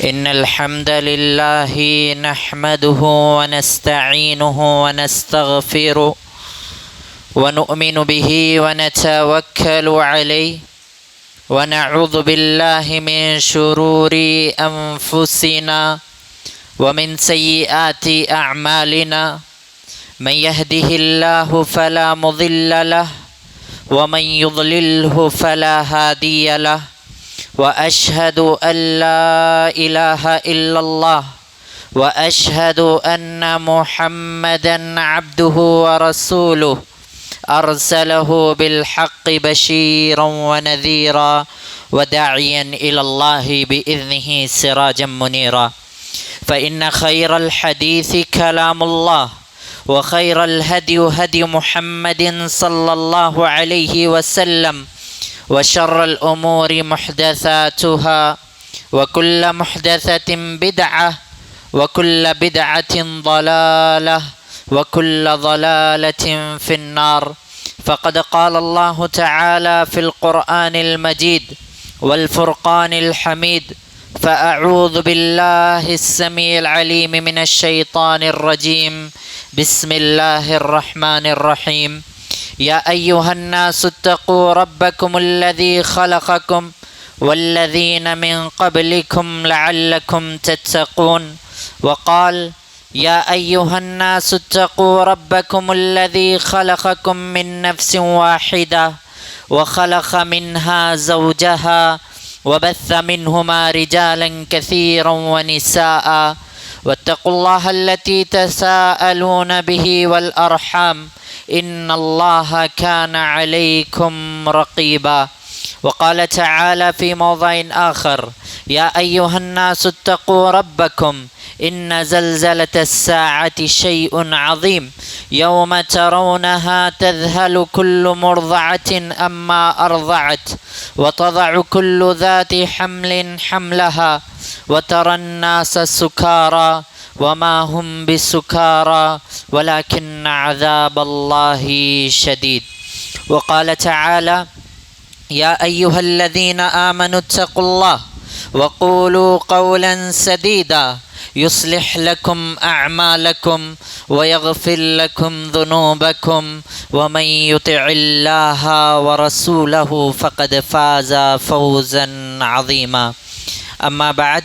إن الحمد لله نحمده ونستعينه ونستغفره ونؤمن به ونتوكل عليه ونعوذ بالله من شرور أنفسنا ومن سيئات أعمالنا من يهده الله فلا مضل له ومن يضلله فلا هادي له وأشهد أن لا إله إلا الله وأشهد أن محمدا عبده ورسوله أرسله بالحق بشيرا ونذيرا وداعيا إلى الله بإذنه سراجا منيرا فإن خير الحديث كلام الله وخير الهدي هدي محمد صلى الله عليه وسلم وشر الأمور محدثاتها وكل محدثة بدعة وكل بدعة ضلالة وكل ضلالة في النار فقد قال الله تعالى في القرآن المجيد والفرقان الحميد فأعوذ بالله السميع العليم من الشيطان الرجيم بسم الله الرحمن الرحيم يا أيها الناس اتقوا ربكم الذي خلقكم والذين من قبلكم لعلكم تتقون وقال يا أيها الناس اتقوا ربكم الذي خلقكم من نفس واحدة وخلق منها زوجها وبث منهما رجالا كثيرا ونساء واتقوا الله التي تساءلون به والأرحام إن الله كان عليكم رقيبا وقال تعالى في موضع آخر يا أيها الناس اتقوا ربكم إن زلزلة الساعة شيء عظيم يوم ترونها تذهل كل مرضعة أما أرضعت وتضع كل ذات حمل حملها وترى الناس سكارى وما هم بسكارى ولكن عذاب الله شديد وقال تعالى يا أيها الذين آمنوا اتقوا الله وقولوا قولا سديدا يصلح لكم أعمالكم ويغفر لكم ذنوبكم ومن يطع الله ورسوله فقد فاز فوزا عظيما أما بعد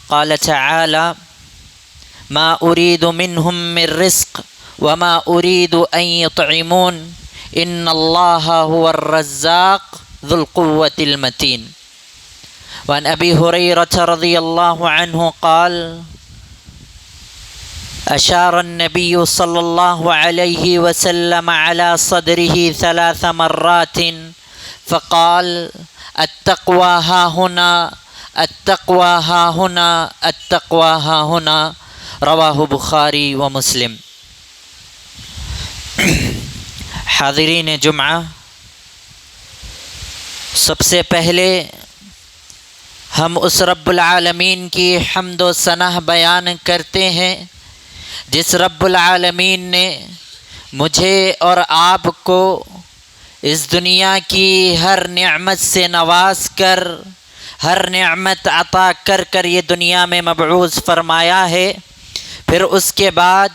قال تعالى ما أريد منهم من رزق وما أريد أن يطعمون إن الله هو الرزاق ذو القوة المتين وعن أبي هريرة رضي الله عنه قال أشار النبي صلى الله عليه وسلم على صدره 3 مرات فقال التقوى ها هنا التقوى ها هنا التقوى ها هنا رواہ بخاری و مسلم۔ حاضرین جمعہ، سب سے پہلے ہم اس رب العالمین کی حمد و ثنا بیان کرتے ہیں جس رب العالمین نے مجھے اور آپ کو اس دنیا کی ہر نعمت سے نواز کر، ہر نعمت عطا کر کر یہ دنیا میں مبعوث فرمایا ہے، پھر اس کے بعد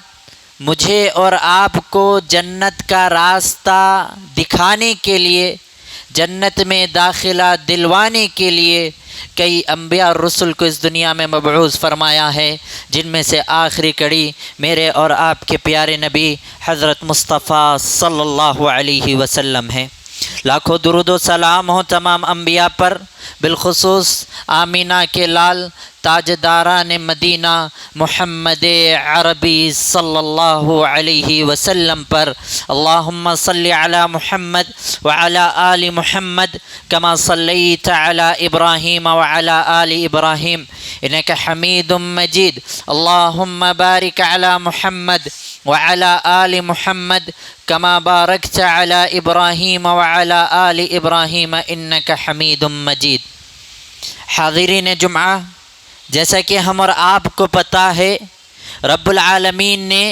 مجھے اور آپ کو جنت کا راستہ دکھانے کے لیے، جنت میں داخلہ دلوانے کے لیے کئی انبیاء اور رسل کو اس دنیا میں مبعوث فرمایا ہے، جن میں سے آخری کڑی میرے اور آپ کے پیارے نبی حضرت مصطفیٰ صلی اللہ علیہ وسلم ہیں۔ لاکھوں درود و سلام ہو تمام انبیاء پر، بالخصوص آمینہ کے لال تاجداران مدینہ محمد عربی صلی اللہ علیہ وسلم پر۔ اللہم صلی علی محمد وعلی آل محمد کما صلیت علی ابراہیم وعلی آل ابراہیم انک حمید مجید۔ اللہم بارک علی محمد وعلی آل محمد کما بارکت علی ابراہیم وعلی آل ابراہیم انک حمید مجید۔ حاضرین جمعہ، جیسا کہ ہم اور آپ کو پتہ ہے، رب العالمین نے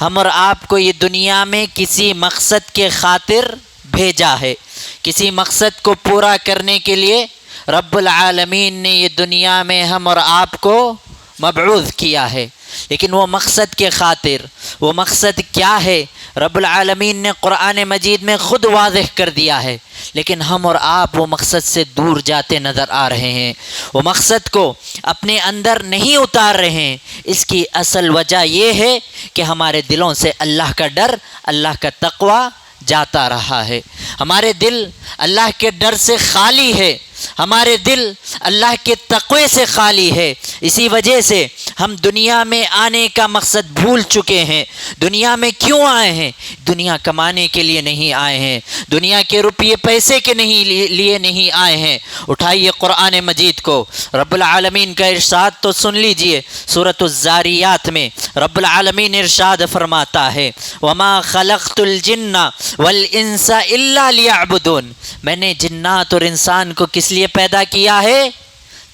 ہم اور آپ کو یہ دنیا میں کسی مقصد کے خاطر بھیجا ہے، کسی مقصد کو پورا کرنے کے لیے رب العالمین نے یہ دنیا میں ہم اور آپ کو مبعوث کیا ہے، لیکن وہ مقصد کے خاطر، وہ مقصد کیا ہے رب العالمین نے قرآن مجید میں خود واضح کر دیا ہے، لیکن ہم اور آپ وہ مقصد سے دور جاتے نظر آ رہے ہیں، وہ مقصد کو اپنے اندر نہیں اتار رہے ہیں۔ اس کی اصل وجہ یہ ہے کہ ہمارے دلوں سے اللہ کا ڈر، اللہ کا تقوی جاتا رہا ہے، ہمارے دل اللہ کے ڈر سے خالی ہے، ہمارے دل اللہ کے تقوی سے خالی ہے۔ اسی وجہ سے ہم دنیا میں آنے کا مقصد بھول چکے ہیں۔ دنیا میں کیوں آئے ہیں؟ دنیا کمانے کے لیے نہیں آئے ہیں، دنیا کے روپیے پیسے کے لیے نہیں آئے ہیں۔ اٹھائیے قرآن مجید کو، رب العالمین کا ارشاد تو سن لیجئے۔ سورۃ الذاریات میں رب العالمین ارشاد فرماتا ہے، وَمَا خَلَقْتُ الْجِنَّ وَالْإِنسَ إِلَّا لِيَعْبُدُونَ، میں نے جنات اور انسان کو کس لیے پیدا کیا ہے؟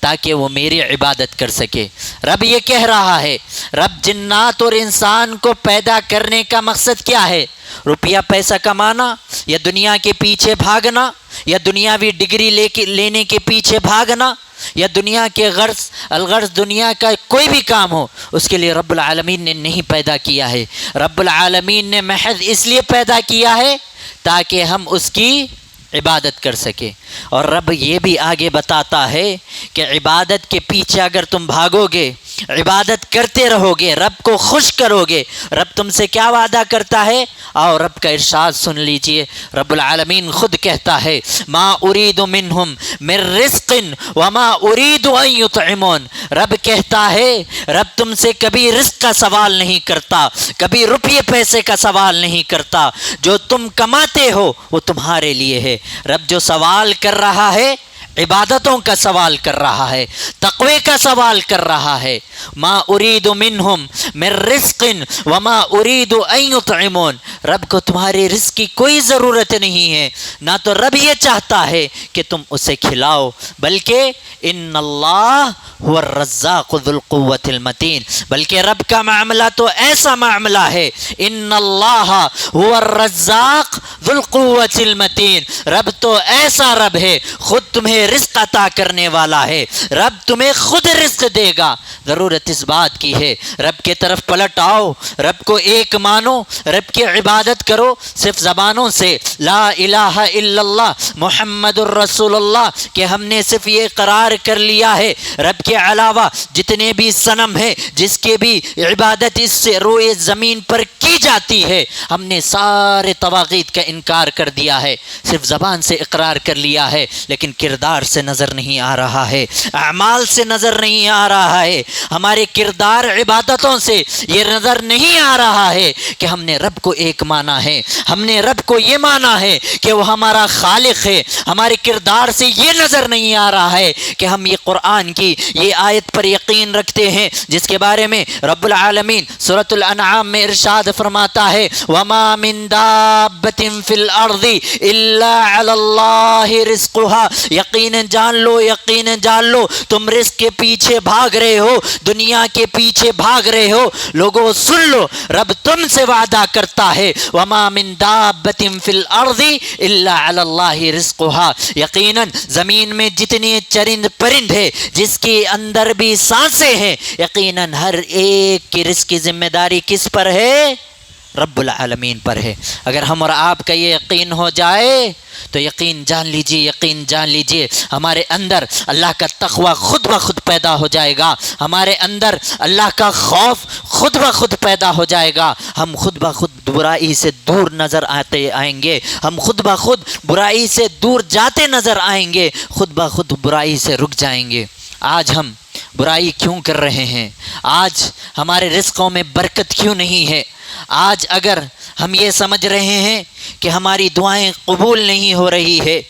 تاکہ وہ میری عبادت کر سکے۔ رب یہ کہہ رہا ہے، رب جنات اور انسان کو پیدا کرنے کا مقصد کیا ہے؟ روپیہ پیسہ کمانا، یا دنیا کے پیچھے بھاگنا، یا دنیاوی ڈگری لینے کے پیچھے بھاگنا، یا دنیا کے الغرض دنیا کا کوئی بھی کام ہو، اس کے لیے رب العالمین نے نہیں پیدا کیا ہے۔ رب العالمین نے محض اس لیے پیدا کیا ہے تاکہ ہم اس کی عبادت کر سکے۔ اور رب یہ بھی آگے بتاتا ہے کہ عبادت کے پیچھے اگر تم بھاگو گے، عبادت کرتے رہو گے، رب کو خوش کرو گے، رب تم سے کیا وعدہ کرتا ہے؟ اور رب کا ارشاد سن لیجئے، رب العالمین خود کہتا ہے، ما اريد منهم من رزق وما اريد ان يطعمون، رب کہتا ہے، رب تم سے کبھی رزق کا سوال نہیں کرتا، کبھی روپیے پیسے کا سوال نہیں کرتا، جو تم کماتے ہو وہ تمہارے لیے ہے۔ رب جو سوال کر رہا ہے، عبادتوں کا سوال کر رہا ہے، تقوی کا سوال کر رہا ہے۔ ما اريد منهم من رزق وما اريد ان يطعمون، رب کو تمہارے رزق کی کوئی ضرورت نہیں ہے، نہ تو رب یہ چاہتا ہے کہ تم اسے کھلاؤ، بلکہ ان اللہ هو الرزاق ذو القوة المتین، بلکہ رب کا معاملہ تو ایسا معاملہ ہے، ان اللہ هو الرزاق ذو القوة المتین، رب تو ایسا رب ہے، خود تمہیں رزق عطا کرنے والا ہے، رب تمہیں خود رزق دے گا۔ ضرورت اس بات کی ہے رب کے طرف پلٹ آؤ، رب کو ایک مانو، رب کی عبادت کرو، صرف زبانوں سے لا الہ الا اللہ محمد الرسول اللہ کہ ہم نے صرف یہ اقرار کر لیا ہے، رب کے علاوہ جتنے بھی صنم ہیں، جس کے بھی عبادت اس سے روئے زمین پر کی جاتی ہے، ہم نے سارے طواغیت کا انکار کر دیا ہے، صرف زبان سے اقرار کر لیا ہے، لیکن کردار سے نظر نہیں آ رہا ہے، اعمال سے نظر نہیں آ رہا ہے، ہمارے کردار عبادتوں سے یہ نظر نہیں آ رہا ہے کہ ہم نے رب کو ایک مانا ہے، ہم نے رب کو یہ مانا ہے کہ وہ ہمارا خالق ہے۔ ہمارے کردار سے یہ نظر نہیں آ رہا ہے کہ ہم یہ قرآن کی یہ آیت پر یقین رکھتے ہیں جس کے بارے میں رب العالمین سورۃ الانعام میں ارشاد فرماتا ہے، وما من دابۃ فی الارض الا علی اللہ رزقها، یقیناً جان لو تم رزق کے پیچھے بھاگ رہے ہو، دنیا کے پیچھے بھاگ رہے ہو، لوگوں سن لو، رب تم سے وعدہ کرتا ہے، وما من دابۃ فی الارض الا علی اللہ رزقها، یقیناً زمین میں جتنے چرند پرند ہیں، جس کے اندر بھی سانسیں ہیں، یقیناً ہر ایک کی رزق کی ذمہ داری کس پر ہے؟ رب العالمین پر ہے۔ اگر ہم اور آپ کا یہ یقین ہو جائے تو یقین جان لیجئے ہمارے اندر اللہ کا تقوی خود بخود پیدا ہو جائے گا، ہمارے اندر اللہ کا خوف خود بخود پیدا ہو جائے گا، ہم خود بخود برائی سے دور نظر آئیں گے، ہم خود بخود برائی سے دور جاتے نظر آئیں گے، خود بخود برائی سے رک جائیں گے۔ آج ہم برائی کیوں کر رہے ہیں؟ آج ہمارے رزقوں میں برکت کیوں نہیں ہے؟ آج اگر ہم یہ سمجھ رہے ہیں کہ ہماری دعائیں قبول نہیں ہو رہی ہے،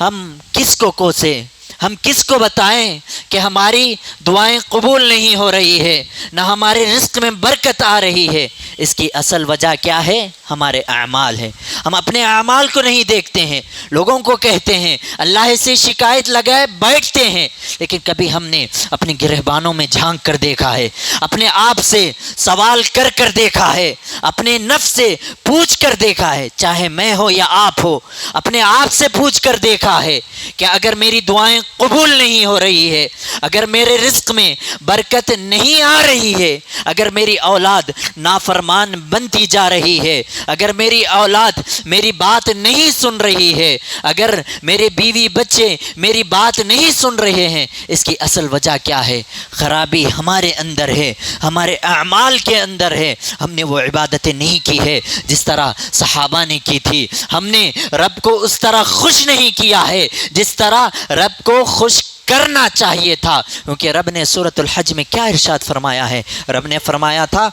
ہم کس کو کوسیں، ہم کس کو بتائیں کہ ہماری دعائیں قبول نہیں ہو رہی ہے، نہ ہمارے رزق میں برکت آ رہی ہے؟ اس کی اصل وجہ کیا ہے؟ ہمارے اعمال ہے۔ ہم اپنے اعمال کو نہیں دیکھتے ہیں، لوگوں کو کہتے ہیں، اللہ سے شکایت لگائے بیٹھتے ہیں، لیکن کبھی ہم نے اپنے گرہبانوں میں جھانک کر دیکھا ہے، اپنے آپ سے سوال کر دیکھا ہے، اپنے نفس سے پوچھ کر دیکھا ہے، چاہے میں ہو یا آپ ہو، اپنے آپ سے پوچھ کر دیکھا ہے کہ اگر میری دعائیں قبول نہیں ہو رہی ہے، اگر میرے رزق میں برکت نہیں آ رہی ہے، اگر میری اولاد نافرمان بنتی جا رہی ہے، اگر میری اولاد میری بات نہیں سن رہی ہے، اگر میرے بیوی بچے میری بات نہیں سن رہے ہیں، اس کی اصل وجہ کیا ہے؟ خرابی ہمارے اندر ہے، ہمارے اعمال کے اندر ہے۔ ہم نے وہ عبادتیں نہیں کی ہے جس طرح صحابہ نے کی تھی، ہم نے رب کو اس طرح خوش نہیں کیا ہے جس طرح رب کو خوش کرنا چاہیے تھا، کیونکہ رب نے سورۃ الحج میں کیا ارشاد فرمایا ہے؟ رب نے فرمایا تھا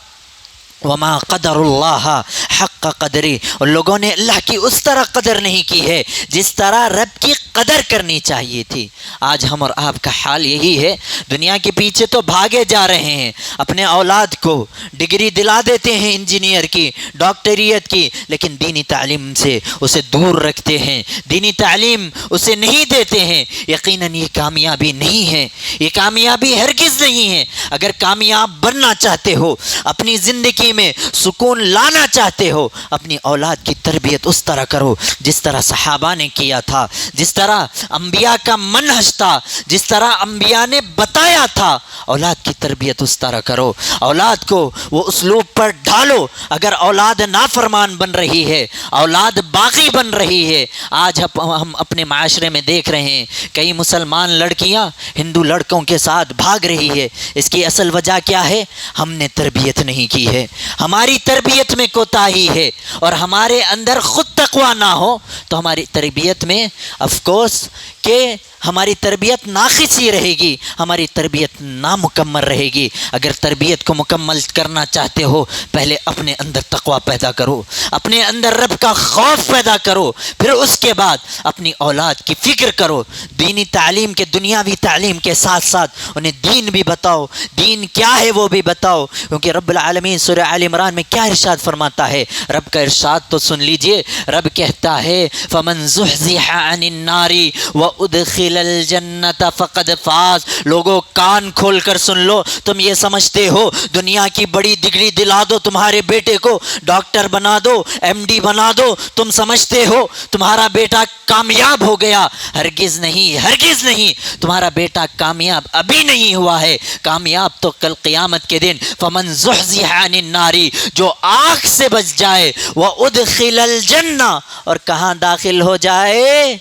وما قدر اللہ حق قدری، اور لوگوں نے اللہ کی اس طرح قدر نہیں کی ہے جس طرح رب کی قدر کرنی چاہیے تھی۔ آج ہم اور آپ کا حال یہی ہے، دنیا کے پیچھے تو بھاگے جا رہے ہیں، اپنے اولاد کو ڈگری دلا دیتے ہیں انجینئر کی، ڈاکٹریت کی، لیکن دینی تعلیم سے اسے دور رکھتے ہیں، دینی تعلیم اسے نہیں دیتے ہیں۔ یقیناً یہ کامیابی نہیں ہے، یہ کامیابی ہرگز نہیں ہے۔ اگر کامیاب بننا چاہتے ہو، اپنی زندگی میں سکون لانا چاہتے ہو، اپنی اولاد کی تربیت اس طرح کرو جس طرح صحابہ نے کیا تھا، جس طرح انبیاء کا منہج تھا، جس طرح انبیاء نے بتایا تھا۔ اولاد کی تربیت اس طرح کرو، اولاد کو وہ اسلوب پر ڈھالو۔ اگر اولاد نافرمان بن رہی ہے، اولاد باغی بن رہی ہے، آج ہم اپنے معاشرے میں دیکھ رہے ہیں کئی مسلمان لڑکیاں ہندو لڑکوں کے ساتھ بھاگ رہی ہے۔ اس کی اصل وجہ کیا ہے؟ ہم نے تربیت نہیں کی ہے، ہماری تربیت میں کوتاہی ہے، اور ہمارے اندر خود تقویٰ نہ ہو تو ہماری تربیت میں آف کورس کہ ہماری تربیت ناقص ہی رہے گی، ہماری تربیت نامکمل رہے گی۔ اگر تربیت کو مکمل کرنا چاہتے ہو، پہلے اپنے اندر تقویٰ پیدا کرو، اپنے اندر رب کا خوف پیدا کرو، پھر اس کے بعد اپنی اولاد کی فکر کرو۔ دینی تعلیم کے دنیاوی تعلیم کے ساتھ ساتھ انہیں دین بھی بتاؤ، دین کیا ہے وہ بھی بتاؤ، کیونکہ رب العالمین سورہ آل عمران میں کیا ارشاد فرماتا ہے؟ رب کا ارشاد تو سن لیجئے، رب کہتا ہے فَمَنْ زُحْزِحَ عَنِ النَّارِ وَأُدْخِلَ الجنت فقد فاز۔ لوگوں کان کھول کر سن لو، تم یہ سمجھتے ہو دنیا کی بڑی ڈگری دلا دو تمہارے بیٹے کو، ڈاکٹر بنا دو، ایم ڈی بنا دو، تم سمجھتے ہو تمہارا بیٹا کامیاب ہو گیا؟ ہرگز نہیں، ہرگز نہیں، تمہارا بیٹا کامیاب ابھی نہیں ہوا ہے، کامیاب تو کل قیامت کے دن۔ فمن زحزح عن النار، جو آگ سے بچ جائے، وادخل الجنہ، اور کہاں داخل ہو جائے؟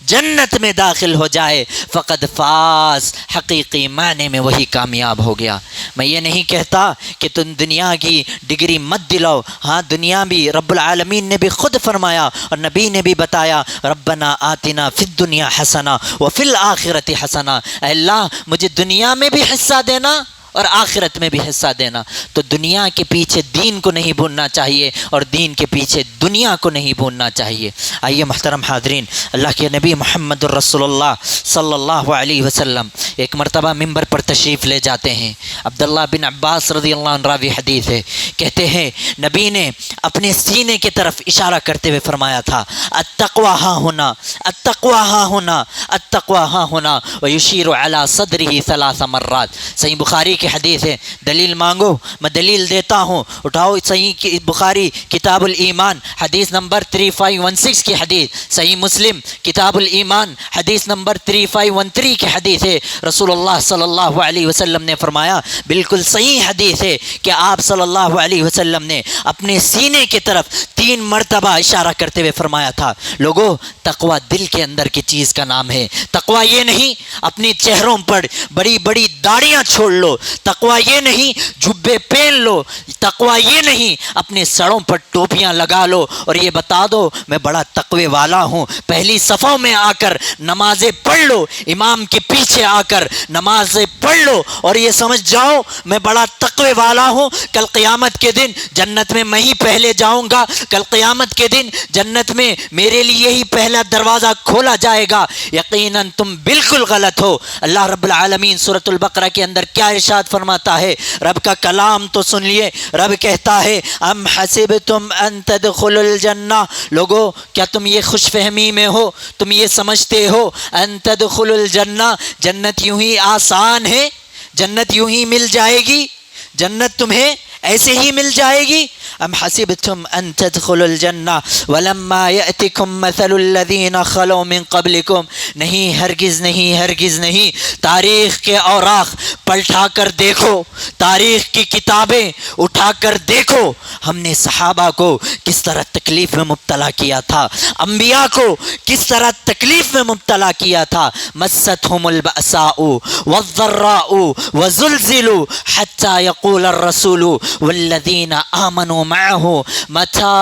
جنت میں داخل ہو جائے، فقد فاز، حقیقی معنی میں وہی کامیاب ہو گیا۔ میں یہ نہیں کہتا کہ تم دنیا کی ڈگری مت دلاؤ، ہاں دنیا بھی رب العالمین نے بھی خود فرمایا اور نبی نے بھی بتایا، ربنا آتنا فی الدنیا حسنہ وفی الآخرۃ حسنہ، اے اللہ مجھے دنیا میں بھی حصہ دینا اور آخرت میں بھی حصہ دینا۔ تو دنیا کے پیچھے دین کو نہیں بھولنا چاہیے، اور دین کے پیچھے دنیا کو نہیں بھولنا چاہیے۔ آئیے محترم حاضرین، اللہ کے نبی محمد الرسول اللہ صلی اللہ علیہ وسلم ایک مرتبہ ممبر پر تشریف لے جاتے ہیں۔ عبداللہ بن عباس رضی اللہ عنہ راوی حدیث ہے، کہتے ہیں نبی نے اپنے سینے کی طرف اشارہ کرتے ہوئے فرمایا تھا، التقوی ہاں ہونا، التقوی ہاں ہونا، التقوی ہاں ہونا، ویشیر علی صدرہ ثلاث مرات۔ صحیح بخاری کی حدیث ہے، دلیل مانگو میں دلیل دیتا ہوں، اٹھاؤ صحیح بخاری کتاب الایمان حدیث نمبر 3516 کی حدیث، صحیح مسلم کتاب الایمان حدیث نمبر 3513 کی حدیث ہے۔ رسول اللہ صلی اللہ علیہ وسلم نے فرمایا، بالکل صحیح حدیث ہے کہ آپ صلی اللہ علیہ وسلم نے اپنے سینے کی طرف 3 مرتبہ اشارہ کرتے ہوئے فرمایا تھا، لوگوں تقوی دل کے اندر کی چیز کا نام ہے۔ تقوی یہ نہیں اپنی چہروں پر بڑی بڑی داڑیاں چھوڑ لو، تقوی یہ نہیں جبے پہن لو، تقوی یہ نہیں اپنے سروں پر ٹوپیاں لگا لو اور یہ بتا دو میں بڑا تقوی والا ہوں۔ پہلی صفوں میں آ کر نمازیں پڑھ لو، امام کے پیچھے آ کر نمازیں پڑھ لو اور یہ سمجھ جاؤ میں بڑا تقوی والا ہوں، کل قیامت کے دن جنت میں میں ہی پہلے جاؤں گا، کل قیامت کے دن جنت میں میرے لیے ہی پہلا دروازہ کھولا جائے گا۔ یقیناً تم بالکل غلط ہو۔ اللہ رب العالمین سورۃ البقرہ کے اندر کیا ارشاد فرماتا ہے؟ رب کا کلام تو سن لیے، رب کہتا ہے ام حسبتم ان تدخلوا الجنہ، لوگو کیا تم یہ خوش فہمی میں ہو، تم یہ سمجھتے ہو ان تدخلوا الجنہ جنت یوں ہی آسان ہے، جنت یوں ہی مل جائے گی، جنت تمہیں ایسے ہی مل جائے گی؟ ام حسبتم ان تدخلوا الجنہ ولما یأتکم مثل الذین خلوا من قبلکم، نہیں ہرگز نہیں ہرگز نہیں، تاریخ کے اوراق پلٹا کر دیکھو، تاریخ کی کتابیں اٹھا کر دیکھو، ہم نے صحابہ کو کس طرح تکلیف میں مبتلا کیا تھا، انبیاء کو کس طرح تکلیف میں مبتلا کیا تھا۔ مستهم البأساء والضراء وزلزلوا حتى يقول الرسول والذين آمنوا معه متى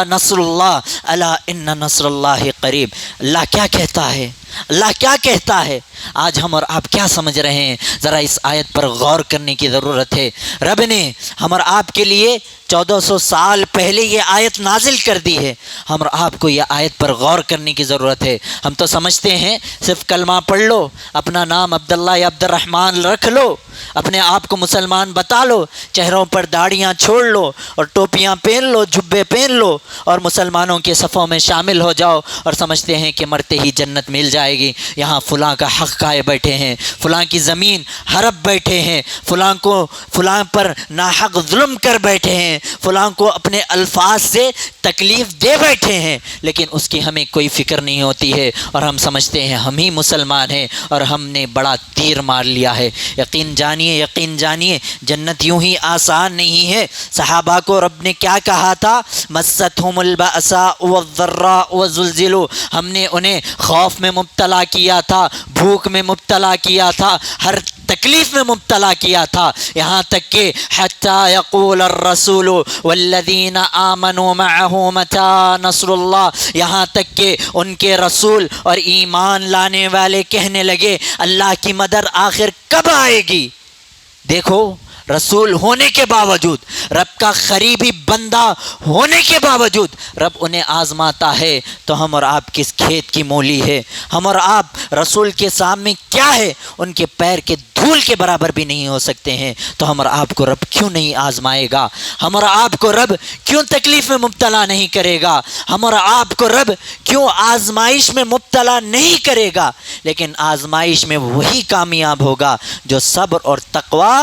نصر الله الا ان نصر الله قریب۔ اللہ کیا کہتا ہے، اللہ کیا کہتا ہے؟ آج ہم اور آپ کیا سمجھ رہے ہیں؟ ذرا اس آیت پر غور کرنے کی ضرورت ہے۔ رب نے ہم اور آپ کے لیے 1400 سال پہلے یہ آیت نازل کر دی ہے، ہم اور آپ کو یہ آیت پر غور کرنے کی ضرورت ہے۔ ہم تو سمجھتے ہیں صرف کلمہ پڑھ لو، اپنا نام عبداللہ یا عبد الرحمن رکھ لو، اپنے آپ کو مسلمان بتا لو، چہروں پر داڑیاں چھوڑ لو اور ٹوپیاں پہن لو، جبے پہن لو اور مسلمانوں کے صفوں میں شامل ہو جاؤ، اور سمجھتے ہیں کہ مرتے ہی جنت مل جائے گی۔ یہاں فلاں کا حق کھائے بیٹھے ہیں، فلاں کی زمین ہڑپ بیٹھے ہیں، فلاں پر ناحق ظلم کر بیٹھے ہیں، فلاں کو اپنے الفاظ سے تکلیف دے بیٹھے ہیں، لیکن اس کی ہمیں کوئی فکر نہیں ہوتی ہے، اور ہم سمجھتے ہیں ہم ہی مسلمان ہیں اور ہم نے بڑا تیر مار لیا ہے۔ یقین جانیے جنت یوں ہی آسان نہیں ہے۔ صحابہ کو رب نے کیا کہا تھا؟ مستهم البأساء والضراء وزلزلوا، ہم نے انہیں خوف میں مبتلا کیا تھا، بھوک میں مبتلا کیا تھا، ہر تکلیف میں مبتلا کیا تھا، یہاں تک کہ حتی یقول الرسول والذین آمنوا معه متی نصر اللہ، یہاں تک کہ ان کے رسول اور ایمان لانے والے کہنے لگے اللہ کی مدد آخر کب آئے گی؟ دیکھو، رسول ہونے کے باوجود، رب کا قریبی بندہ ہونے کے باوجود رب انہیں آزماتا ہے، تو ہم اور آپ کس کھیت کی مولی ہے؟ ہم اور آپ رسول کے سامنے کیا ہے؟ ان کے پیر کے دھول کے برابر بھی نہیں ہو سکتے ہیں، تو ہم اور آپ کو رب کیوں نہیں آزمائے گا؟ ہم اور آپ کو رب کیوں تکلیف میں مبتلا نہیں کرے گا؟ ہم اور آپ کو رب کیوں آزمائش میں مبتلا نہیں کرے گا؟ لیکن آزمائش میں وہی کامیاب ہوگا جو صبر اور تقوی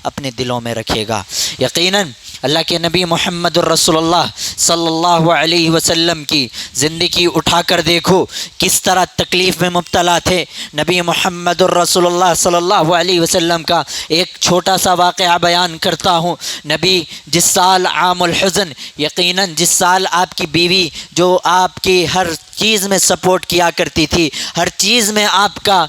اپنے دلوں میں رکھے گا۔ یقیناً اللہ کے نبی محمد الرسول اللہ صلی اللہ علیہ وسلم کی زندگی اٹھا کر دیکھو، کس طرح تکلیف میں مبتلا تھے۔ نبی محمد الرسول اللہ صلی اللہ علیہ وسلم کا ایک چھوٹا سا واقعہ بیان کرتا ہوں۔ نبی جس سال عام الحزن، یقیناً جس سال آپ کی بیوی جو آپ کی ہر چیز میں سپورٹ کیا کرتی تھی، ہر چیز میں آپ کا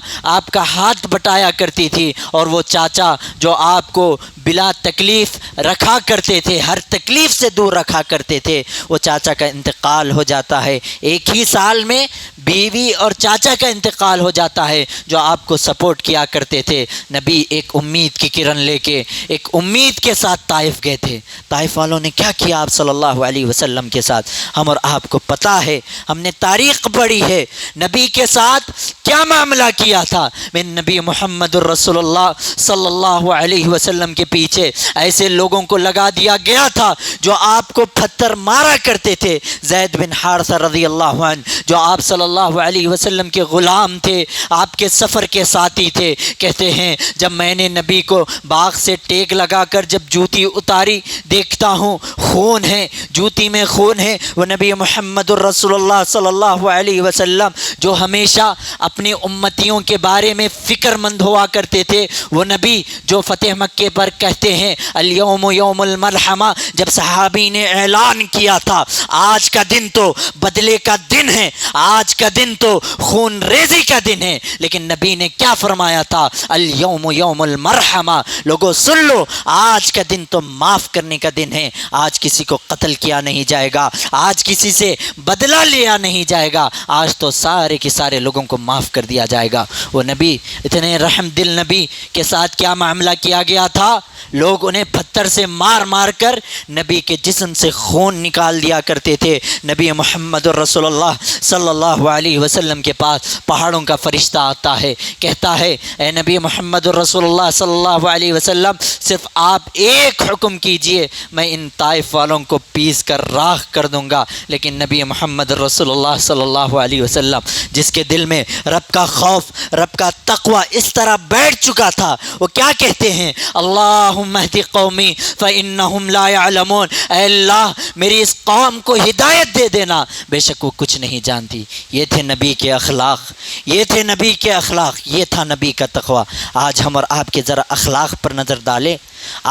ہاتھ بٹایا کرتی تھی، اور وہ چاچا جو آپ کو بلا تکلیف رکھا کرتے تھے، ہر تکلیف سے دور رکھا کرتے تھے، وہ چاچا کا انتقال ہو جاتا ہے۔ ایک ہی سال میں بیوی اور چاچا کا انتقال ہو جاتا ہے جو آپ کو سپورٹ کیا کرتے تھے۔ نبی ایک امید کی کرن لے کے، ایک امید کے ساتھ طائف گئے تھے۔ طائف والوں نے کیا کیا آپ صلی اللہ علیہ وسلم کے ساتھ؟ ہم اور آپ کو پتہ ہے، ہم نے تاریخ پڑھی ہے، نبی کے ساتھ کیا معاملہ کیا تھا۔ میں نبی محمد الرسول اللہ صلی اللہ علیہ وسلم کے پیچھے ایسے لوگوں کو لگا دیا گیا تھا جو آپ کو پتھر مارا کرتے تھے۔ زید بن حارثہ رضی اللہ عنہ جو آپ صلی اللہ علیہ وسلم کے غلام تھے، آپ کے سفر کے ساتھی تھے، کہتے ہیں جب میں نے نبی کو باغ سے ٹیک لگا کر جب جوتی اتاری دیکھتا ہوں خون ہے، جوتی میں خون ہے۔ وہ نبی محمد الرسول اللہ صلی اللہ علیہ وسلم جو ہمیشہ اپنے امتیوں کے بارے میں فکر مند ہوا کرتے تھے، وہ نبی جو فتح مکے پر کہتے ہیں الیوم یوم الملحمہ، جب صحابی نے اعلان کیا تھا آج کا دن تو بدلے کا دن ہے، آج کا دن تو خون ریزی کا دن ہے، لیکن نبی نے کیا فرمایا تھا؟ الیوم یوم المرحمہ، لوگوں سن لو، آج کا دن تو معاف کرنے کا دن ہے، آج کسی کو قتل کیا نہیں جائے گا، آج کسی سے بدلہ لیا نہیں جائے گا، آج تو سارے کے سارے لوگوں کو معاف کر دیا جائے گا۔ وہ نبی اتنے رحم دل نبی کے ساتھ کیا معاملہ کیا گیا تھا؟ لوگ انہیں پتھر سے مار مار کر نبی کے جسم سے خون نکال دیا کرتے تھے۔ نبی محمد الرسول اللہ صلی اللہ علیہ وسلم کے پاس پہاڑوں کا فرشتہ آتا ہے، کہتا ہے اے نبی محمد الرسول اللہ صلی اللہ علیہ وسلم، صرف آپ ایک حکم کیجئے، میں ان طائف والوں کو پیس کر راکھ کر دوں گا۔ لیکن نبی محمد الرسول اللہ صلی اللہ علیہ وسلم جس کے دل میں رب کا خوف، رب کا تقوی اس طرح بیٹھ چکا تھا، وہ کیا کہتے ہیں؟ اللہ اللہم اہد قومی فإنہم لا یعلمون، اے اللہ میری اس قوم کو ہدایت دے دینا، بے شک وہ کچھ نہیں جانتی۔ یہ تھے نبی کے اخلاق، یہ تھے نبی کے اخلاق، یہ تھا نبی کا تقوی۔ آج ہم اور آپ کے ذرا اخلاق پر نظر ڈالیں،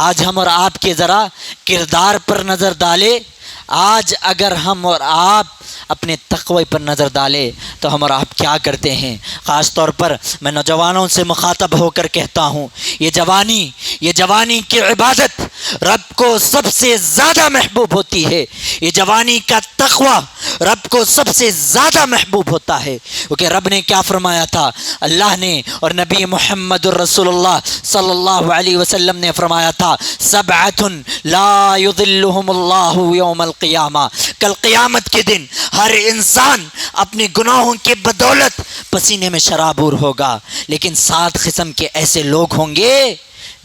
آج ہم اور آپ کے ذرا کردار پر نظر ڈالیں۔ آج اگر ہم اور آپ اپنے تقوی پر نظر ڈالیں تو ہم اور آپ کیا کرتے ہیں۔ خاص طور پر میں نوجوانوں سے مخاطب ہو کر کہتا ہوں، یہ جوانی کی عبادت رب کو سب سے زیادہ محبوب ہوتی ہے، یہ جوانی کا تقوی رب کو سب سے زیادہ محبوب ہوتا ہے، کیونکہ رب نے کیا فرمایا تھا، اللہ نے اور نبی محمد الرسول اللہ صلی اللہ علیہ وسلم نے فرمایا تھا، سبعۃ لا یظلھم اللہ یوم القیامہ، کل قیامت کے دن ہر انسان اپنے گناہوں کے بدولت پسینے میں شرابور ہوگا، لیکن 7 قسم کے ایسے لوگ ہوں گے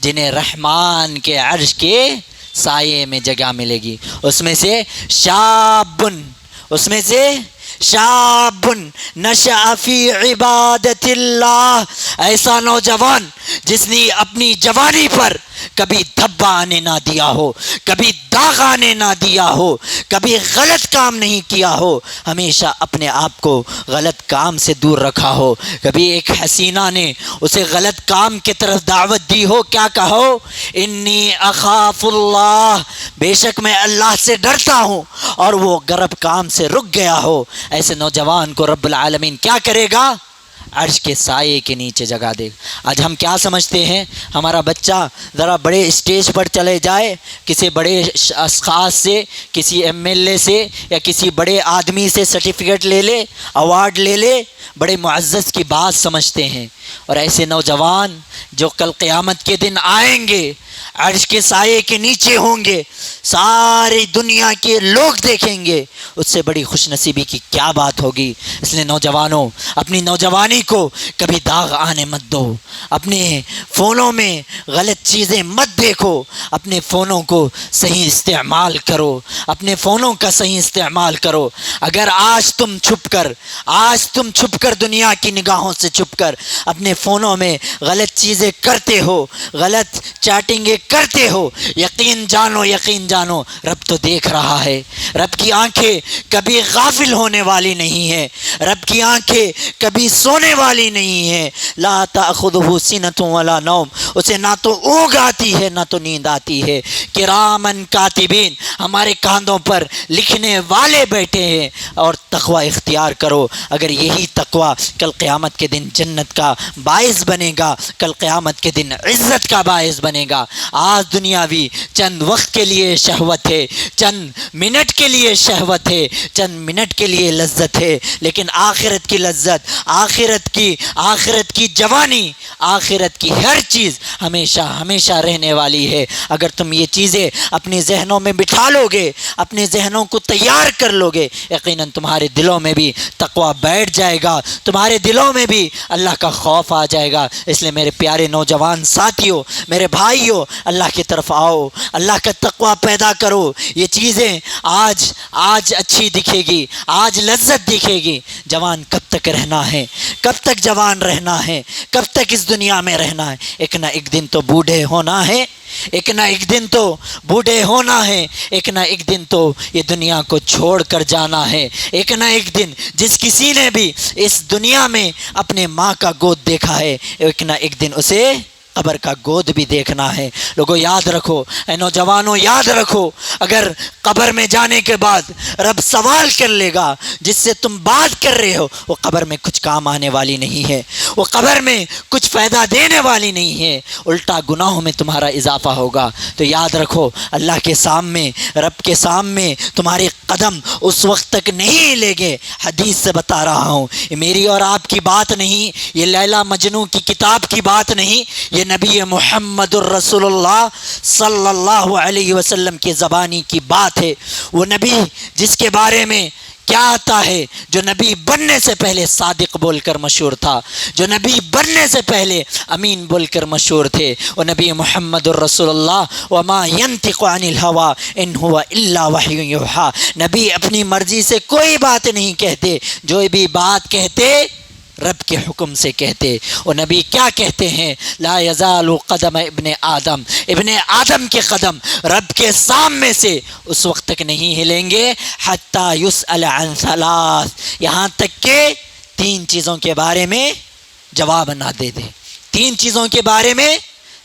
جنہیں رحمان کے عرش کے سائے میں جگہ ملے گی۔ اس میں سے شاب نشأ فی عبادت اللہ، ایسا نوجوان جس نے اپنی جوانی پر کبھی دھبا آنے نہ دیا ہو، کبھی داغ آنے نہ دیا ہو، کبھی غلط کام نہیں کیا ہو، ہمیشہ اپنے آپ کو غلط کام سے دور رکھا ہو، کبھی ایک حسینہ نے اسے غلط کام کی طرف دعوت دی ہو، کیا کہو، انی اخاف اللہ، بے شک میں اللہ سے ڈرتا ہوں، اور وہ غلط کام سے رک گیا ہو، ایسے نوجوان کو رب العالمین کیا کرے گا، عرش کے سائے کے نیچے جگہ دے گا۔ آج ہم کیا سمجھتے ہیں، ہمارا بچہ ذرا بڑے اسٹیج پر چلے جائے، کسی بڑے اشخاص سے، کسی ایم ایل اے سے یا کسی بڑے آدمی سے سرٹیفکیٹ لے لے، ایوارڈ لے لے، بڑے معزز کی بات سمجھتے ہیں، اور ایسے نوجوان جو کل قیامت کے دن آئیں گے، عرش کے سائے کے نیچے ہوں گے، ساری دنیا کے لوگ دیکھیں گے، اس سے بڑی خوش نصیبی کی کیا بات ہوگی۔ اس لیے نوجوانوں، اپنی نوجوانی کو کبھی داغ آنے مت دو، اپنے فونوں میں غلط چیزیں مت دیکھو، اپنے فونوں کو صحیح استعمال کرو، اپنے فونوں کا صحیح استعمال کرو۔ اگر آج تم چھپ کر دنیا کی نگاہوں سے چھپ کر اپنے فونوں میں غلط چیزیں کرتے ہو، غلط چیٹنگیں کرتے ہو، یقین جانو رب تو دیکھ رہا ہے۔ رب کی آنکھیں کبھی غافل ہونے والی نہیں ہے، رب کی آنکھیں کبھی سونے والی نہیں ہے۔ لا تأخذہ سنۃ ولا نوم، اسے نہ تو اونگ آتی ہے نہ تو نیند آتی ہے۔ کرامن کاتبین، ہمارے کاندھوں پر لکھنے والے بیٹھے ہیں، اور تقوی اختیار کرو۔ اگر یہی تقوی کل قیامت کے دن جنت کا باعث بنے گا، کل قیامت کے دن عزت کا باعث بنے گا۔ آج دنیاوی چند وقت کے لیے شہوت ہے، چند منٹ کے لیے شہوت ہے، چند منٹ کے لیے لذت ہے، لیکن آخرت کی لذت، آخرت کی جوانی، آخرت کی ہر چیز ہمیشہ رہنے والی ہے۔ اگر تم یہ چیزیں اپنے ذہنوں میں بٹھا لو گے، اپنے ذہنوں کو تیار کر لو گے، یقیناً تمہارے دلوں میں بھی تقوی بیٹھ جائے گا، تمہارے دلوں میں بھی اللہ کا خوف آ جائے گا۔ اس لیے میرے پیارے نوجوان ساتھیوں، میرے بھائیوں، اللہ کی طرف آؤ، اللہ کا تقوی پیدا کرو۔ یہ چیزیں آج اچھی دکھے گی، آج لذت دکھے گی، جوان کب تک رہنا ہے، کب تک جوان رہنا ہے، کب تک اس دنیا میں رہنا ہے، ایک نہ ایک دن تو بوڑھے ہونا ہے، ایک نہ ایک دن تو بوڑھے ہونا ہے، ایک نہ ایک دن تو یہ دنیا کو چھوڑ کر جانا ہے۔ ایک نہ ایک دن جس کسی نے بھی اس دنیا میں اپنے ماں کا گود دیکھا ہے، ایک نہ ایک دن اسے قبر کا گود بھی دیکھنا ہے۔ لوگوں یاد رکھو، اے نوجوانوں یاد رکھو، اگر قبر میں جانے کے بعد رب سوال کر لے گا، جس سے تم بات کر رہے ہو، وہ قبر میں کچھ کام آنے والی نہیں ہے، وہ قبر میں کچھ فائدہ دینے والی نہیں ہے، الٹا گناہوں میں تمہارا اضافہ ہوگا۔ تو یاد رکھو، اللہ کے سامنے، رب کے سامنے تمہارے قدم اس وقت تک نہیں لے گے۔ حدیث سے بتا رہا ہوں، یہ میری اور آپ کی بات نہیں، یہ لیلا مجنوں کی کتاب کی بات نہیں، یہ نبی محمد الرسول اللہ صلی اللہ علیہ وسلم کی زبانی کی بات ہے۔ وہ نبی جس کے بارے میں کیا آتا ہے، جو نبی بننے سے پہلے صادق بول کر مشہور تھا، جو نبی بننے سے پہلے امین بول کر مشہور تھے، وہ نبی محمد الرسول اللہ، وما ينطق عن الهوى ان هو الا وحی یوحى، نبی اپنی مرضی سے کوئی بات نہیں کہتے، جو بھی بات کہتے رب کے حکم سے کہتے۔ اور نبی کیا کہتے ہیں؟ لا یزال قدم ابن آدم کے قدم رب کے سامنے سے اس وقت تک نہیں ہلیں گے حتی یسأل عن ثلاث، یہاں تک کہ 3 چیزوں کے بارے میں جواب نہ دے دے، 3 چیزوں کے بارے میں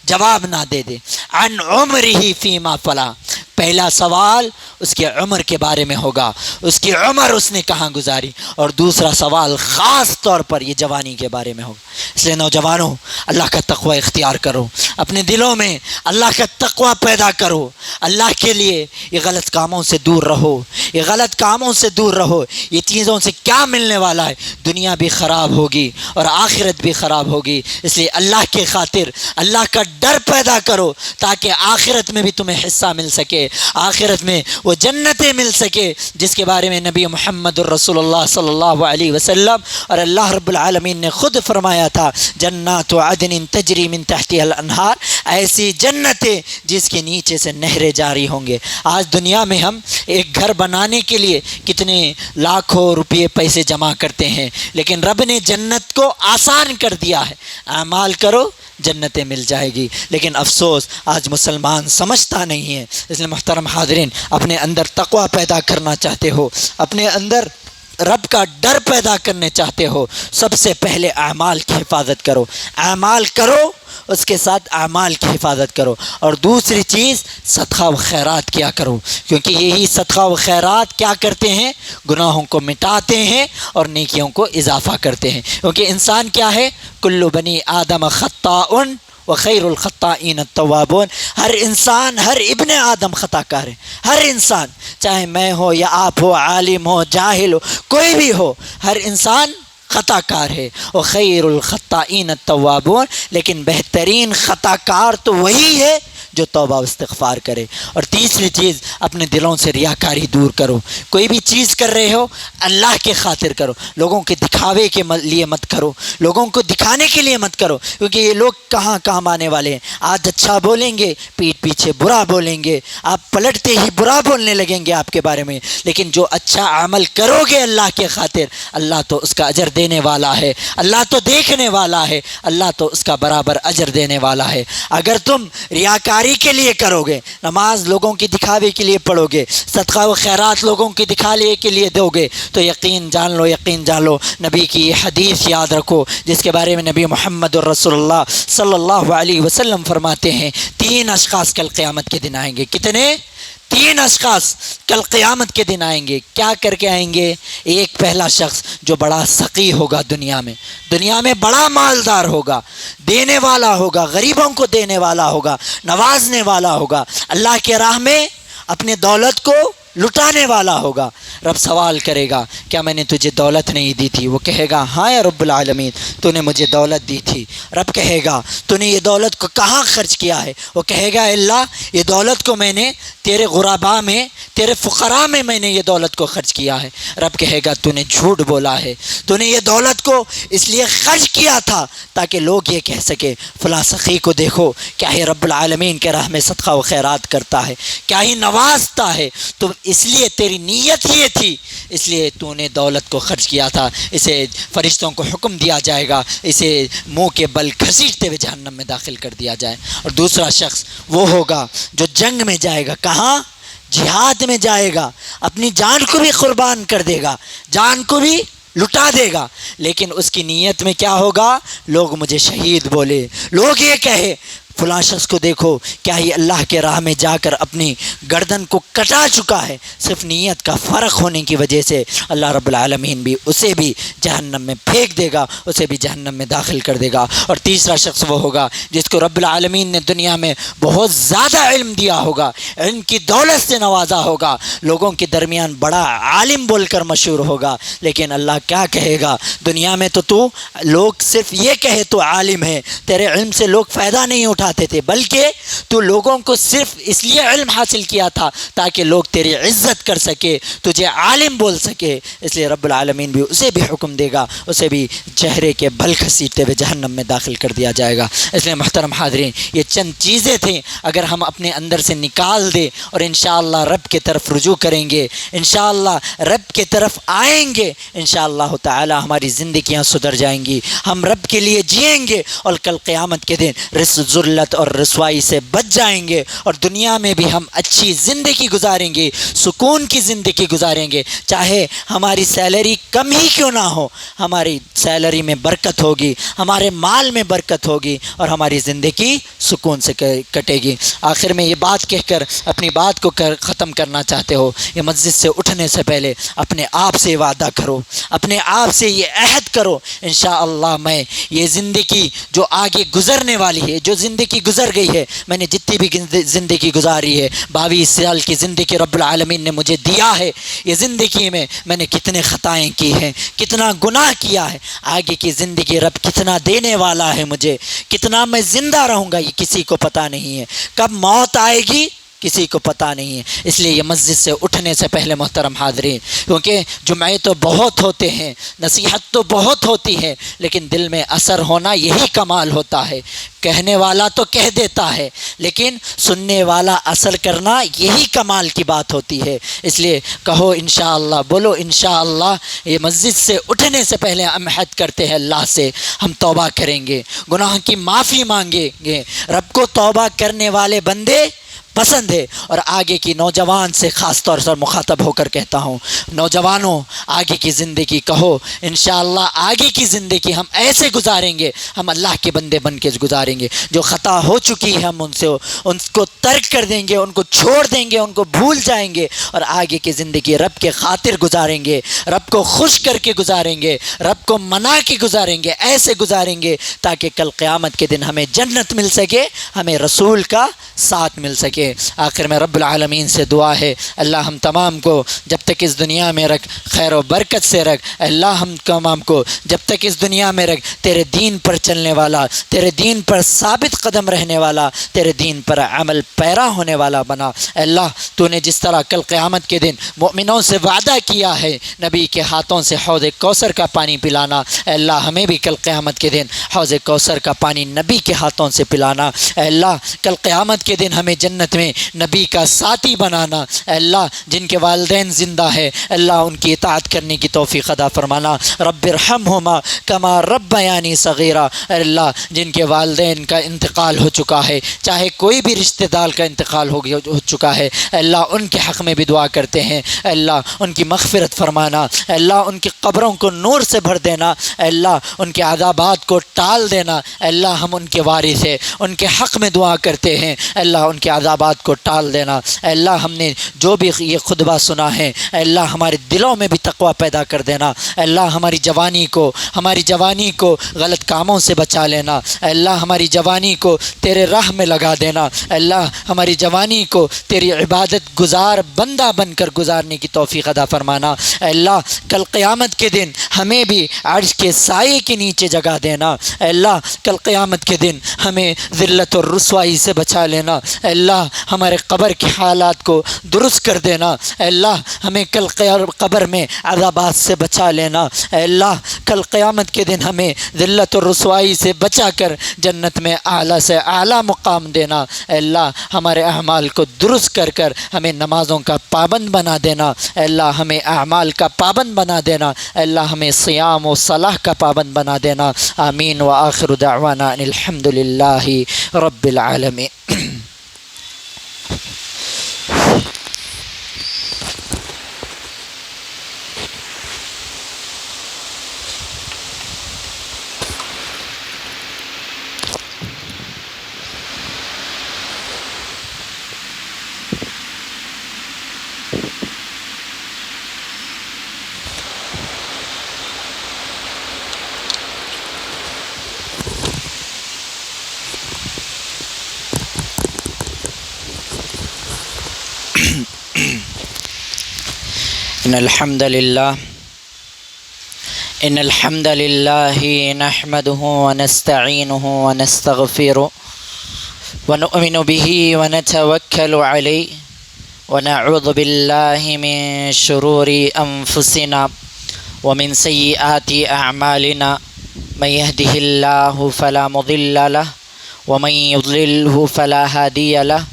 جواب نہ دے دے۔ عن عمرہ فیما فلا، پہلا سوال اس کے عمر کے بارے میں ہوگا، اس کی عمر اس نے کہاں گزاری، اور دوسرا سوال خاص طور پر یہ جوانی کے بارے میں ہوگا۔ اس لیے نوجوانوں، اللہ کا تقوی اختیار کرو، اپنے دلوں میں اللہ کا تقوی پیدا کرو، اللہ کے لیے یہ غلط کاموں سے دور رہو، یہ غلط کاموں سے دور رہو۔ یہ چیزوں سے کیا ملنے والا ہے؟ دنیا بھی خراب ہوگی اور آخرت بھی خراب ہوگی، اس لیے اللہ کے خاطر اللہ کا ڈر پیدا کرو تاکہ آخرت میں بھی تمہیں حصہ مل سکے، آخرت میں وہ جنتیں مل سکے جس کے بارے میں نبی محمد الرسول اللہ صلی اللہ علیہ وسلم اور اللہ رب العالمین نے خود فرمایا تھا، جنات عدن تجری من تحتها الانہار، ایسی جنتیں جس کے نیچے سے نہریں جاری ہوں گے۔ آج دنیا میں ہم ایک گھر بنانے کے لیے کتنے لاکھوں روپے پیسے جمع کرتے ہیں، لیکن رب نے جنت کو آسان کر دیا ہے، اعمال کرو جنتیں مل جائے گی۔ لیکن افسوس آج مسلمان سمجھتا نہیں ہے۔ اس لیے محترم حاضرین، اپنے اندر تقوی پیدا کرنا چاہتے ہو، اپنے اندر رب کا ڈر پیدا کرنے چاہتے ہو، سب سے پہلے اعمال کی حفاظت کرو، اعمال کرو، اس کے ساتھ اعمال کی حفاظت کرو، اور دوسری چیز صدقہ و خیرات کیا کرو، کیونکہ یہی صدقہ و خیرات کیا کرتے ہیں؟ گناہوں کو مٹاتے ہیں اور نیکیوں کو اضافہ کرتے ہیں، کیونکہ انسان کیا ہے؟ کل بنی آدم خطاء وخیر الخطائین التوابون، ہر انسان، ہر ابن آدم خطا کار ہے، ہر انسان، چاہے میں ہو یا آپ ہو، عالم ہو، جاہل ہو، کوئی بھی ہو، ہر انسان خطا کار ہے۔ وخیر الخطائین التوابون، لیکن بہترین خطا کار تو وہی ہے جو توبہ و استغفار کرے۔ اور تیسری چیز، اپنے دلوں سے ریاکاری دور کرو، کوئی بھی چیز کر رہے ہو اللہ کے خاطر کرو، لوگوں کے دکھاوے کے لیے مت کرو، لوگوں کو دکھانے کے لیے مت کرو، کیونکہ یہ لوگ کہاں کام آنے والے ہیں، آج اچھا بولیں گے، پیٹھ پیچھے برا بولیں گے، آپ پلٹتے ہی برا بولنے لگیں گے آپ کے بارے میں، لیکن جو اچھا عمل کرو گے اللہ کے خاطر، اللہ تو اس کا اجر دینے والا ہے، اللہ تو دیکھنے والا ہے، اللہ تو اس کا برابر اجر دینے والا ہے۔ اگر تم ریاکاری کے لیے کرو گے، نماز لوگوں کی دکھاوے کے لیے پڑھو گے، صدقہ و خیرات لوگوں کی دکھاوے کے لیے دو گے، تو یقین جان لو نبی کی یہ حدیث یاد رکھو جس کے بارے میں نبی محمد الرسول اللہ صلی اللہ علیہ وسلم فرماتے ہیں، 3 اشخاص کل قیامت کے دن آئیں گے۔ کتنے؟ 3 اشخاص کل قیامت کے دن آئیں گے۔ کیا کر کے آئیں گے؟ ایک پہلا شخص جو بڑا سخی ہوگا، دنیا میں بڑا مالدار ہوگا، دینے والا ہوگا، غریبوں کو دینے والا ہوگا، نوازنے والا ہوگا، اللہ کے راہ میں اپنے دولت کو لٹانے والا ہوگا۔ رب سوال کرے گا، کیا میں نے تجھے دولت نہیں دی تھی؟ وہ کہے گا، ہاں یا رب العالمین، تو نے مجھے دولت دی تھی۔ رب کہے گا، تو نے یہ دولت کو کہاں خرچ کیا ہے؟ وہ کہے گا، اللہ یہ دولت کو میں نے تیرے غرباء میں، تیرے فقراء میں نے یہ دولت کو خرچ کیا ہے۔ رب کہے گا، تو نے جھوٹ بولا ہے، تو نے یہ دولت کو اس لیے خرچ کیا تھا تاکہ لوگ یہ کہہ سکے فلاں سخی کو دیکھو کیا ہی رب العالمین کے راہ میں صدقہ و خیرات کرتا ہے، کیا ہی نوازتا ہے، تو اس لیے تیری نیت یہ تھی، اس لیے تو نے دولت کو خرچ کیا تھا۔ اسے فرشتوں کو حکم دیا جائے گا، اسے منہ کے بل گھسیٹتے ہوئے جہنم میں داخل کر دیا جائے۔ اور دوسرا شخص وہ ہوگا جو جنگ میں جائے گا، کہاں؟ جہاد میں جائے گا، اپنی جان کو بھی قربان کر دے گا، جان کو بھی لٹا دے گا، لیکن اس کی نیت میں کیا ہوگا؟ لوگ مجھے شہید بولے، لوگ یہ کہے فلاں شخص کو دیکھو کیا ہی اللہ کے راہ میں جا کر اپنی گردن کو کٹا چکا ہے۔ صرف نیت کا فرق ہونے کی وجہ سے اللہ رب العالمین بھی اسے بھی جہنم میں پھینک دے گا، اسے بھی جہنم میں داخل کر دے گا۔ اور تیسرا شخص وہ ہوگا جس کو رب العالمین نے دنیا میں بہت زیادہ علم دیا ہوگا، علم کی دولت سے نوازا ہوگا، لوگوں کے درمیان بڑا عالم بول کر مشہور ہوگا، لیکن اللہ کیا کہے گا؟ دنیا میں تو لوگ صرف یہ کہے تو عالم ہے، تیرے علم سے لوگ فائدہ نہیں اٹھاتے تھے، بلکہ تو لوگوں کو صرف اس لیے علم حاصل کیا تھا تاکہ لوگ تیری عزت کر سکے، تجھے عالم بول سکے، اس لیے رب العالمین بھی اسے بھی حکم دے گا، اسے بھی چہرے کے بل گھسیٹتے ہوئے جہنم میں داخل کر دیا جائے گا۔ اس لیے محترم حاضرین، یہ چند چیزیں تھیں، اگر ہم اپنے اندر سے نکال دیں اور انشاءاللہ رب کی طرف رجوع کریں گے، انشاءاللہ رب کی طرف آئیں گے، انشاءاللہ تعالی ہماری زندگیاں سدھر جائیں گی، ہم رب کے لیے جئیں گے اور کل قیامت کے دن ذلت اور رسوائی سے بچ جائیں گے، اور دنیا میں بھی ہم اچھی زندگی گزاریں گے، سکون کی زندگی گزاریں گے، چاہے ہماری سیلری کم ہی کیوں نہ ہو، ہماری سیلری میں برکت ہوگی، ہمارے مال میں برکت ہوگی، اور ہماری زندگی سکون سے کٹے گی۔ آخر میں یہ بات کہہ کر اپنی بات کو ختم کرنا چاہتے ہو، یہ مسجد سے اٹھنے سے پہلے اپنے آپ سے وعدہ کرو، اپنے آپ سے یہ عہد کرو، انشاءاللہ میں یہ زندگی جو آگے گزرنے والی ہے، جو زندگی گزر گئی ہے، میں نے جتنی بھی زندگی گزاری ہے، 22 سال کی زندگی رب العالمین نے مجھے دیا ہے، یہ زندگی میں نے کتنے خطائیں کی ہیں، کتنا گناہ کیا ہے، آگے کی زندگی رب کتنا دینے والا ہے مجھے، کتنا میں زندہ رہوں گا یہ کسی کو پتہ نہیں ہے، کب موت آئے گی کسی کو پتہ نہیں ہے۔ اس لیے یہ مسجد سے اٹھنے سے پہلے محترم حاضرین، کیونکہ جمعے تو بہت ہوتے ہیں، نصیحت تو بہت ہوتی ہے، لیکن دل میں اثر ہونا یہی کمال ہوتا ہے۔ کہنے والا تو کہہ دیتا ہے، لیکن سننے والا اثر کرنا یہی کمال کی بات ہوتی ہے۔ اس لیے کہو انشاءاللہ، بولو انشاءاللہ، یہ مسجد سے اٹھنے سے پہلے ہم عہد کرتے ہیں اللہ سے، ہم توبہ کریں گے، گناہ کی معافی مانگیں گے۔ رب کو توبہ کرنے والے بندے پسند ہے۔ اور آگے کی نوجوان سے خاص طور پر مخاطب ہو کر کہتا ہوں، نوجوانوں آگے کی زندگی کہو انشاءاللہ آگے کی زندگی ہم ایسے گزاریں گے، ہم اللہ کے بندے بن کے گزاریں گے، جو خطا ہو چکی ہے ہم ان کو ترک کر دیں گے، ان کو چھوڑ دیں گے، ان کو بھول جائیں گے، اور آگے کی زندگی رب کے خاطر گزاریں گے، رب کو خوش کر کے گزاریں گے، رب کو منا کے گزاریں گے، ایسے گزاریں گے تاکہ کل قیامت کے دن ہمیں جنت مل سکے، ہمیں رسول کا ساتھ مل سکے۔ آخر میں رب العالمین سے دعا ہے، اللہ ہم تمام کو جب تک اس دنیا میں رکھ خیر و برکت سے رکھ، اللہ ہم تمام کو جب تک اس دنیا میں رکھ تیرے دین پر چلنے والا، تیرے دین پر ثابت قدم رہنے والا، تیرے دین پر عمل پیرا ہونے والا بنا۔ اللہ تو نے جس طرح کل قیامت کے دن مومنوں سے وعدہ کیا ہے نبی کے ہاتھوں سے حوض کوثر کا پانی پلانا، اللہ ہمیں بھی کل قیامت کے دن حوض کوثر کا پانی نبی کے ہاتھوں سے پلانا۔ اللہ کل قیامت کے دن ہمیں جنت میں نبی کا ساتھی بنانا۔ اللہ جن کے والدین زندہ ہے اللہ ان کی اطاعت کرنے کی توفیق عطا فرمانا۔ رب ارحمہما کما ربیانی صغیرا، اللہ جن کے والدین کا انتقال ہو چکا ہے، چاہے کوئی بھی رشتہ دار کا انتقال ہو چکا ہے، اللہ ان کے حق میں بھی دعا کرتے ہیں، اللہ ان کی مغفرت فرمانا، اللہ ان کی قبروں کو نور سے بھر دینا، اللہ ان کے عذابات کو ٹال دینا۔ اللہ ہم ان کے وارث ہیں، ان کے حق میں دعا کرتے ہیں، اللہ ان کے عذابات کو ٹال دینا۔ اے اللہ ہم نے جو بھی یہ خطبہ سنا ہے اے اللہ ہمارے دلوں میں بھی تقوی پیدا کر دینا۔ اے اللہ ہماری جوانی کو غلط کاموں سے بچا لینا۔ اے اللہ ہماری جوانی کو تیرے راہ میں لگا دینا۔ اے اللہ ہماری جوانی کو تیری عبادت گزار بندہ بن کر گزارنے کی توفیق عطا فرمانا۔ اے اللہ کل قیامت کے دن ہمیں بھی عرش کے سائے کے نیچے جگہ دینا۔ اے اللہ کل قیامت کے دن ہمیں ذلت اور رسوائی سے بچا لینا۔ اے اللہ ہمارے قبر کے حالات کو درست کر دینا۔ اے اللہ ہمیں کل قبر میں عذابات سے بچا لینا۔ اے اللہ کل قیامت کے دن ہمیں ذلت و رسوائی سے بچا کر جنت میں اعلیٰ سے اعلیٰ مقام دینا۔ اے اللہ ہمارے اعمال کو درست کر کر ہمیں نمازوں کا پابند بنا دینا۔ اے اللہ ہمیں اعمال کا پابند بنا دینا۔ اے اللہ ہمیں صیام و صلاح کا پابند بنا دینا۔ آمین وآخر دعوانا ان الحمد للہ رب العالمین۔ ان الحمد لله نحمده ونستعينه ونستغفره ونؤمن به ونتوكل عليه ونعوذ بالله من شرور أنفسنا ومن سيئات أعمالنا من يهده الله فلا مضل له ومن يضلله فلا هادي له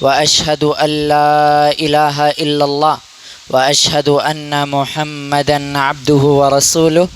وأشهد أن لا إله إلا الله وأشهد أن محمدا عبده ورسوله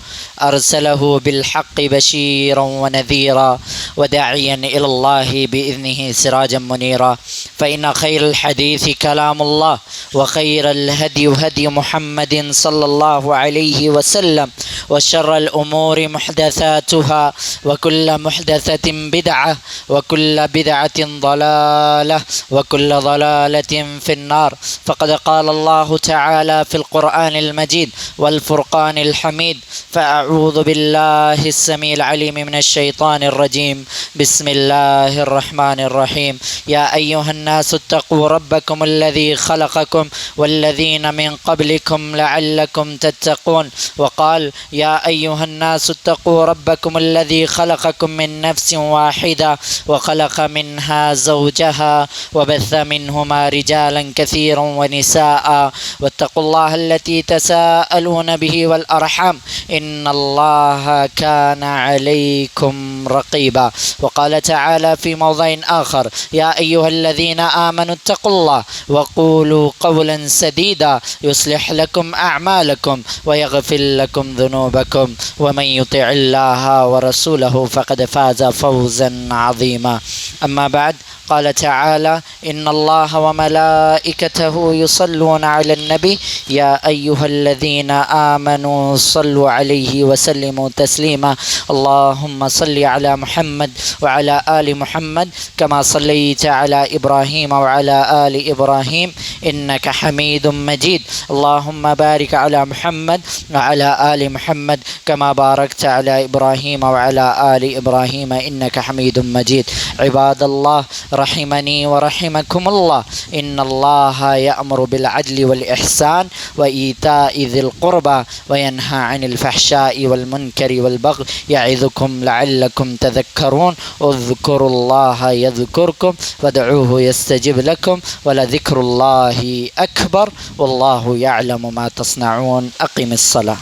أرسله بالحق بشيرا ونذيرا وداعيا إلى الله بإذنه سراجا منيرا فإن خير الحديث كلام الله وخير الهدي هدي محمد صلى الله عليه وسلم وشر الأمور محدثاتها وكل محدثة بدعة وكل بدعة ضلالة وكل ضلالة في النار فقد قال الله تعالى في القرآن المجيد والفرقان الحميد فأعوذ بالله السميع العليم من الشيطان الرجيم بسم الله الرحمن الرحيم يا أيها الناس اتقوا ربكم الذي خلقكم والذين من قبلكم لعلكم تتقون وقال يا أيها الناس اتقوا ربكم الذي خلقكم من نفس واحدة وخلق منها زوجها وبث منهما رجالا كثيرا ونساء واتقوا الله التي تساءلون به والأرحام إن الله كان عليكم رقيبا وقال تعالى في موضع آخر يا أيها الذين آمنوا اتقوا الله وقولوا قولا سديدا يصلح لكم أعمالكم ويغفر لكم ذنوبكم ومن يطع الله ورسوله فقد فاز فوزا عظيما أما بعد قال تعالى إن الله وملائكته يصلون على النبي يا أيها الذين آمنوا صلوا عليه وسلموا تسليما اللهم صل على محمد وعلى آل محمد كما صليت على إبراهيم وعلى آل إبراهيم إنك حميد مجيد اللهم بارك على محمد وعلى آل محمد كما باركت على إبراهيم وعلى آل إبراهيم إنك حميد مجيد عباد الله رحمني ورحمكم الله إن الله يأمر بالعدل والإحسان وإيتاء ذي القربى وينهى عن الفحشاء والمنكر والبغي يعظكم لعلكم تذكرون اذكروا الله يذكركم وادعوه يستجب لكم ولذكر الله أكبر والله يعلم ما تصنعون أقم الصلاة